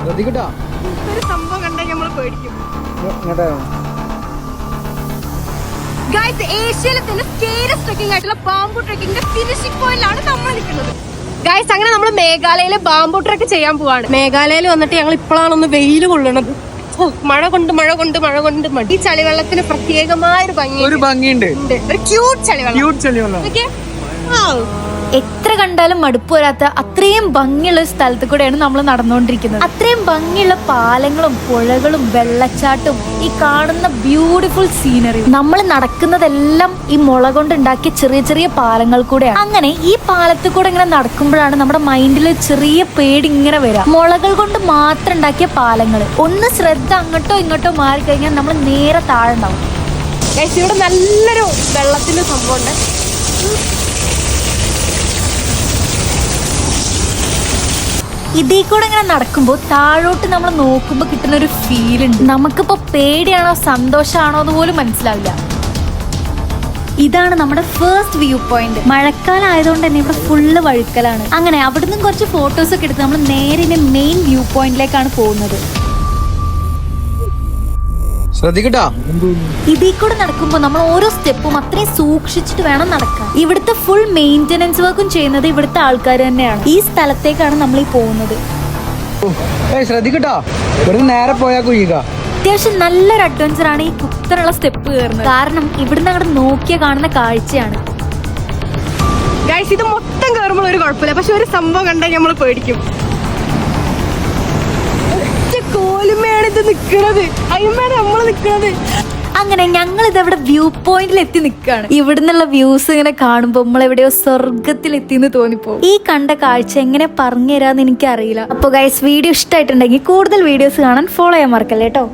ശ്രദ്ധിക്കട്ടാ. ഒരു സംഭവം കണ്ടെങ്കിൽ നമ്മൾ പേടിക്കും. ഗൈസ്, ഏഷ്യയിലെ തന്നെ സ്കേലസ് ട്രെക്കിംഗ് ആയിട്ടുള്ള ബാംബു ട്രെക്കിംഗിന്റെ ഫിനിഷിംഗ് പോയിന്റിലാണ് നമ്മൾ നിൽക്കുന്നത്. ഗൈസ്, അങ്ങനെ നമ്മൾ മേഘാലയയിലെ ബാംബു ട്രെക്ക് ചെയ്യാൻ പോവാണ്. മേഘാലയയിൽ വന്നിട്ട് ഞങ്ങൾ ഇപ്പോഴാണ് ഒന്ന് വെയിൽ കൊള്ളണത്. മഴ കൊണ്ട് മടി. ഈ ചളിവെള്ളത്തിന് പ്രത്യേകമായ ഒരു ഭംഗിയുണ്ട്. ഒരു ക്യൂട്ട് ചളിവെള്ളം. എത്ര കണ്ടാലും മടുപ്പ് വരാത്ത അത്രയും ഭംഗിയുള്ള ഒരു സ്ഥലത്ത് കൂടെയാണ് നമ്മൾ നടന്നുകൊണ്ടിരിക്കുന്നത്. അത്രയും ഭംഗിയുള്ള പാലങ്ങളും പുഴകളും വെള്ളച്ചാട്ടും ഈ കാണുന്ന ബ്യൂട്ടിഫുൾ സീനറി. നമ്മൾ നടക്കുന്നതെല്ലാം ഈ മുള കൊണ്ട് ഉണ്ടാക്കിയ ചെറിയ ചെറിയ പാലങ്ങൾ കൂടെയാണ്. അങ്ങനെ ഈ പാലത്തിൽ കൂടെ ഇങ്ങനെ നടക്കുമ്പോഴാണ് നമ്മുടെ മൈൻഡിൽ ചെറിയ പേടി ഇങ്ങനെ വരാം. മുളകൾ കൊണ്ട് മാത്രം ഉണ്ടാക്കിയ പാലങ്ങൾ. ഒന്ന് ശ്രദ്ധ അങ്ങോട്ടോ ഇങ്ങോട്ടോ മാറിക്കഴിഞ്ഞാൽ നമ്മൾ നേരെ താഴെ ഉണ്ടാവും. ഇവിടെ നല്ലൊരു വെള്ളത്തിന്റെ സംഭവമുണ്ട്. ഇതേ കൂടെ ഇങ്ങനെ നടക്കുമ്പോൾ താഴോട്ട് നമ്മൾ നോക്കുമ്പോൾ കിട്ടുന്ന ഒരു ഫീൽ ഉണ്ട്. നമുക്കിപ്പോ പേടിയാണോ സന്തോഷമാണോ എന്ന് പോലും മനസ്സിലാവില്ല. ഇതാണ് നമ്മുടെ ഫസ്റ്റ് വ്യൂ പോയിന്റ്. മഴക്കാലം ആയതുകൊണ്ട് തന്നെ ഇവിടെ ഫുള്ള് വഴുക്കലാണ്. അങ്ങനെ അവിടുന്ന് കുറച്ച് ഫോട്ടോസ് ഒക്കെ എടുത്ത് നമ്മൾ നേരെ മെയിൻ വ്യൂ പോയിന്റിലേക്കാണ് പോകുന്നത്. ശ്രദ്ധിക്കട്ടാ. ഇതിൽ കൂടെ നടക്കുമ്പോൾ നമ്മൾ ഓരോ സ്റ്റെപ്പും അത്രയും സൂക്ഷിച്ചിട്ട് വേണം നടക്കാൻ. ഇവിടുത്തെ ഫുൾ മെയിൻ്റനൻസ് വർക്കും ചെയ്യുന്നത് ഇവിടുത്തെ ആൾക്കാർ തന്നെയാണ്. ഈ സ്ഥലത്തേക്കാണ് നമ്മൾ ഈ പോകുന്നത്. ശ്രദ്ധിക്കട്ടാ, നേരെ പോയാ കുഴിക. അത്യാവശ്യം നല്ലൊരു അഡ്വഞ്ചർ ആണ് ഈ കുത്തനുള്ള സ്റ്റെപ്പ് കയറുന്നത്. കാരണം ഇവിടുന്ന് അങ്ങോട്ട് നോക്കിയ കാണുന്ന കാഴ്ചയാണ്. ഗൈസ്, ഇത് മൊത്തം കയറുമ്പോൾ ഒരു കുഴപ്പമില്ല, പക്ഷെ ഒരു സംഭവം കണ്ടാൽ നമ്മൾ പേടിക്കും. കോലുമേണിത് നിക്കണത്, അയ്യമ്മയാണ് നമ്മള് നിക്കണത്. അങ്ങനെ ഞങ്ങൾ ഇതവിടെ വ്യൂ പോയിന്റിൽ എത്തി നിൽക്കുകയാണ്. ഇവിടുന്നുള്ള വ്യൂസ് ഇങ്ങനെ കാണുമ്പോൾ നമ്മൾ എവിടെയോ സ്വർഗത്തിൽ എത്തിന്ന് തോന്നിപ്പോ. ഈ കണ്ട കാഴ്ച എങ്ങനെ പറഞ്ഞു തരാന്ന് എനിക്കറിയില്ല. അപ്പോൾ ഗൈസ്, വീഡിയോ ഇഷ്ടമായിട്ടുണ്ടെങ്കിൽ കൂടുതൽ വീഡിയോസ് കാണാൻ ഫോളോ ചെയ്യാൻ മറക്കല്ലേ കേട്ടോ.